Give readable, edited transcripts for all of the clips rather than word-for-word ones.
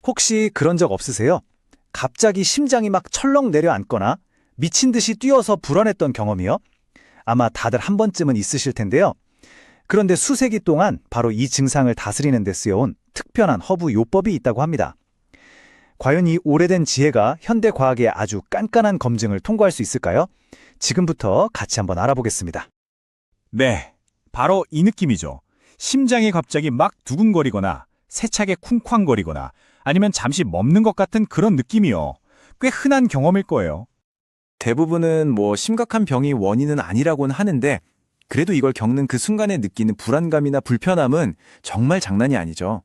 혹시 그런 적 없으세요? 갑자기 심장이 막 철렁 내려앉거나 미친 듯이 뛰어서 불안했던 경험이요? 아마 다들 한 번쯤은 있으실 텐데요. 그런데 수세기 동안 바로 이 증상을 다스리는 데 쓰여온 특별한 허브 요법이 있다고 합니다. 과연 이 오래된 지혜가 현대 과학의 아주 깐깐한 검증을 통과할 수 있을까요? 지금부터 같이 한번 알아보겠습니다. 네, 바로 이 느낌이죠. 심장이 갑자기 막 두근거리거나 세차게 쿵쾅거리거나 아니면 잠시 멈는 것 같은 그런 느낌이요. 꽤 흔한 경험일 거예요. 대부분은 심각한 병이 원인은 아니라고는 하는데 그래도 이걸 겪는 그 순간에 느끼는 불안감이나 불편함은 정말 장난이 아니죠.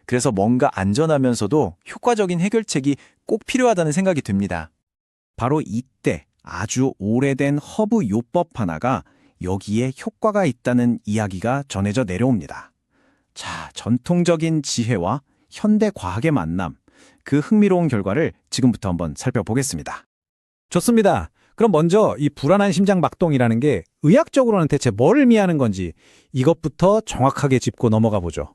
그래서 뭔가 안전하면서도 효과적인 해결책이 꼭 필요하다는 생각이 듭니다. 바로 이때 아주 오래된 허브 요법 하나가 여기에 효과가 있다는 이야기가 전해져 내려옵니다. 자, 전통적인 지혜와 현대 과학의 만남, 그 흥미로운 결과를 지금부터 한번 살펴보겠습니다. 좋습니다. 그럼 먼저 이 불안한 심장 박동이라는 게 의학적으로는 대체 뭘 의미하는 건지 이것부터 정확하게 짚고 넘어가 보죠.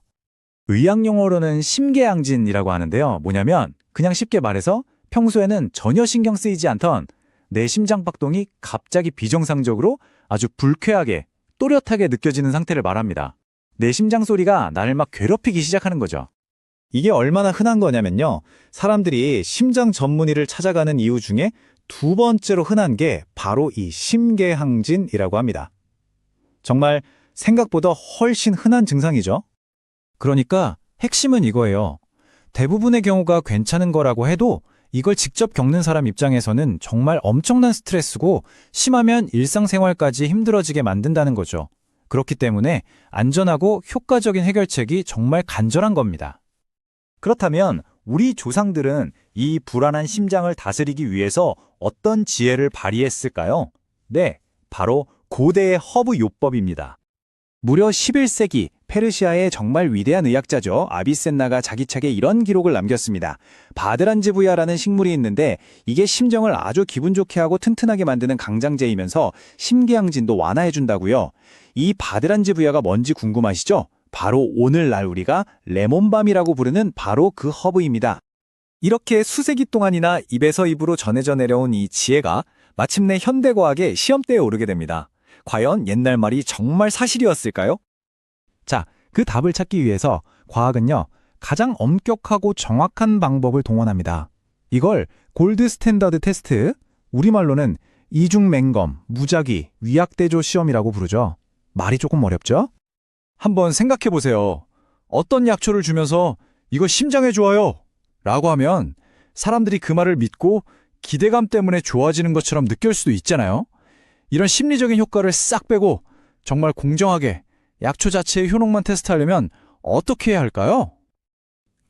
의학 용어로는 심계양진이라고 하는데요. 뭐냐면 그냥 쉽게 말해서 평소에는 전혀 신경 쓰이지 않던 내 심장 박동이 갑자기 비정상적으로 아주 불쾌하게 또렷하게 느껴지는 상태를 말합니다. 내 심장 소리가 나를 막 괴롭히기 시작하는 거죠. 이게 얼마나 흔한 거냐면요. 사람들이 심장 전문의를 찾아가는 이유 중에 두 번째로 흔한 게 바로 이 심계항진이라고 합니다. 정말 생각보다 훨씬 흔한 증상이죠. 그러니까 핵심은 이거예요. 대부분의 경우가 괜찮은 거라고 해도 이걸 직접 겪는 사람 입장에서는 정말 엄청난 스트레스고 심하면 일상생활까지 힘들어지게 만든다는 거죠. 그렇기 때문에 안전하고 효과적인 해결책이 정말 간절한 겁니다. 그렇다면 우리 조상들은 이 불안한 심장을 다스리기 위해서 어떤 지혜를 발휘했을까요? 네, 바로 고대의 허브 요법입니다. 무려 11세기 페르시아의 정말 위대한 의학자죠. 아비센나가 자기 책에 이런 기록을 남겼습니다. 바드란즈부야라는 식물이 있는데 이게 심정을 아주 기분 좋게 하고 튼튼하게 만드는 강장제이면서 심계양진도 완화해준다고요. 이 바드란즈부야가 뭔지 궁금하시죠? 바로 오늘날 우리가 레몬밤이라고 부르는 바로 그 허브입니다. 이렇게 수세기 동안이나 입에서 입으로 전해져 내려온 이 지혜가 마침내 현대과학의 시험대에 오르게 됩니다. 과연 옛날 말이 정말 사실이었을까요? 자, 그 답을 찾기 위해서 과학은요, 가장 엄격하고 정확한 방법을 동원합니다. 이걸 골드 스탠더드 테스트, 우리말로는 이중맹검, 무작위, 위약대조 시험이라고 부르죠. 말이 조금 어렵죠? 한번 생각해 보세요. 어떤 약초를 주면서 이거 심장에 좋아요 라고 하면 사람들이 그 말을 믿고 기대감 때문에 좋아지는 것처럼 느낄 수도 있잖아요. 이런 심리적인 효과를 싹 빼고 정말 공정하게 약초 자체의 효능만 테스트하려면 어떻게 해야 할까요?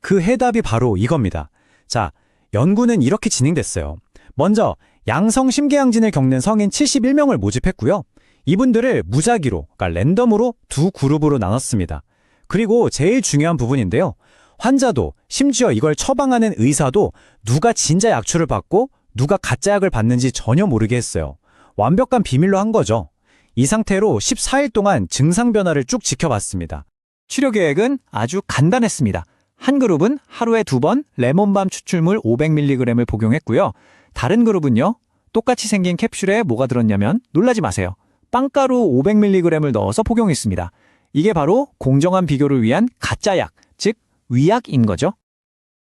그 해답이 바로 이겁니다. 자, 연구는 이렇게 진행됐어요. 먼저 양성 심계양진을 겪는 성인 71명을 모집했고요. 이분들을 무작위로, 그러니까 랜덤으로 두 그룹으로 나눴습니다. 그리고 제일 중요한 부분인데요. 환자도 심지어 이걸 처방하는 의사도 누가 진짜 약초를 받고 누가 가짜 약을 받는지 전혀 모르게 했어요. 완벽한 비밀로 한 거죠. 이 상태로 14일 동안 증상 변화를 쭉 지켜봤습니다. 치료 계획은 아주 간단했습니다. 한 그룹은 하루에 2번 레몬밤 추출물 500mg을 복용했고요. 다른 그룹은요. 똑같이 생긴 캡슐에 뭐가 들었냐면 놀라지 마세요. 빵가루 500mg을 넣어서 복용했습니다. 이게 바로 공정한 비교를 위한 가짜 약, 즉 위약인 거죠.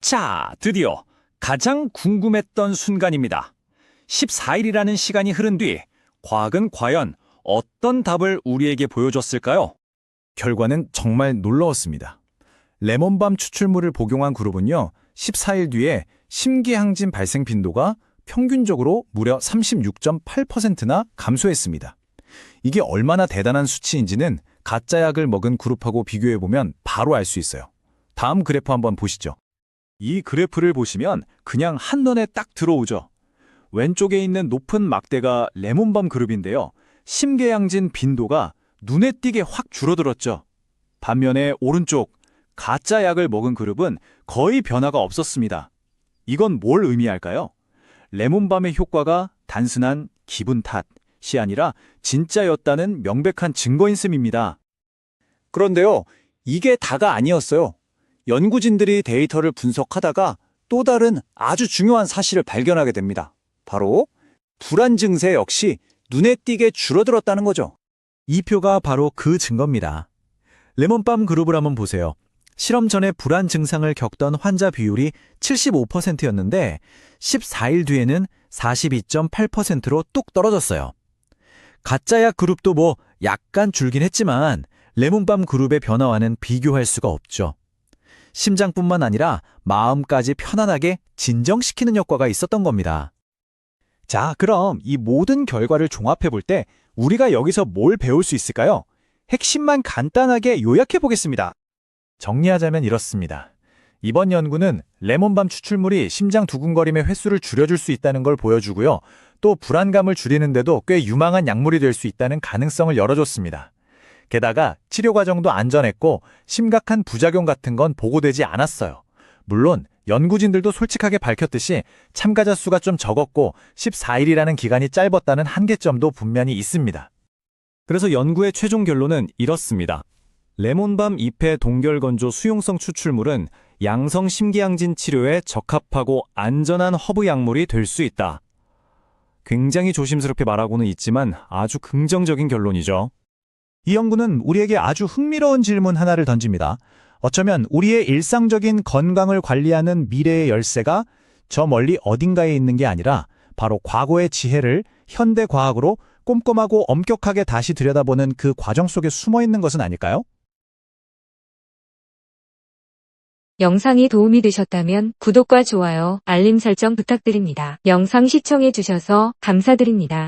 자, 드디어 가장 궁금했던 순간입니다. 14일이라는 시간이 흐른 뒤 과학은 과연 어떤 답을 우리에게 보여줬을까요? 결과는 정말 놀라웠습니다. 레몬밤 추출물을 복용한 그룹은요, 14일 뒤에 심계항진 발생 빈도가 평균적으로 무려 36.8%나 감소했습니다. 이게 얼마나 대단한 수치인지는 가짜 약을 먹은 그룹하고 비교해보면 바로 알 수 있어요. 다음 그래프 한번 보시죠. 이 그래프를 보시면 그냥 한눈에 딱 들어오죠. 왼쪽에 있는 높은 막대가 레몬밤 그룹인데요. 심계양진 빈도가 눈에 띄게 확 줄어들었죠. 반면에 오른쪽 가짜 약을 먹은 그룹은 거의 변화가 없었습니다. 이건 뭘 의미할까요? 레몬밤의 효과가 단순한 기분 탓이 아니라 진짜였다는 명백한 증거인 셈입니다. 그런데요, 이게 다가 아니었어요. 연구진들이 데이터를 분석하다가 또 다른 아주 중요한 사실을 발견하게 됩니다. 바로 불안 증세 역시 눈에 띄게 줄어들었다는 거죠. 이 표가 바로 그 증거입니다. 레몬밤 그룹을 한번 보세요. 실험 전에 불안 증상을 겪던 환자 비율이 75%였는데 14일 뒤에는 42.8%로 뚝 떨어졌어요. 가짜약 그룹도 뭐 약간 줄긴 했지만 레몬밤 그룹의 변화와는 비교할 수가 없죠. 심장뿐만 아니라 마음까지 편안하게 진정시키는 효과가 있었던 겁니다. 자, 그럼 이 모든 결과를 종합해 볼 때 우리가 여기서 뭘 배울 수 있을까요? 핵심만 간단하게 요약해 보겠습니다. 정리하자면 이렇습니다. 이번 연구는 레몬밤 추출물이 심장 두근거림의 횟수를 줄여줄 수 있다는 걸 보여주고요. 또 불안감을 줄이는데도 꽤 유망한 약물이 될 수 있다는 가능성을 열어줬습니다. 게다가 치료 과정도 안전했고 심각한 부작용 같은 건 보고되지 않았어요. 물론 연구진들도 솔직하게 밝혔듯이 참가자 수가 좀 적었고 14일이라는 기간이 짧았다는 한계점도 분명히 있습니다. 그래서 연구의 최종 결론은 이렇습니다. 레몬밤 잎의 동결건조 수용성 추출물은 양성 심기양진 치료에 적합하고 안전한 허브 약물이 될 수 있다. 굉장히 조심스럽게 말하고는 있지만 아주 긍정적인 결론이죠. 이 연구는 우리에게 아주 흥미로운 질문 하나를 던집니다. 어쩌면 우리의 일상적인 건강을 관리하는 미래의 열쇠가 저 멀리 어딘가에 있는 게 아니라 바로 과거의 지혜를 현대 과학으로 꼼꼼하고 엄격하게 다시 들여다보는 그 과정 속에 숨어 있는 것은 아닐까요? 영상이 도움이 되셨다면 구독과 좋아요, 알림 설정 부탁드립니다. 영상 시청해 주셔서 감사드립니다.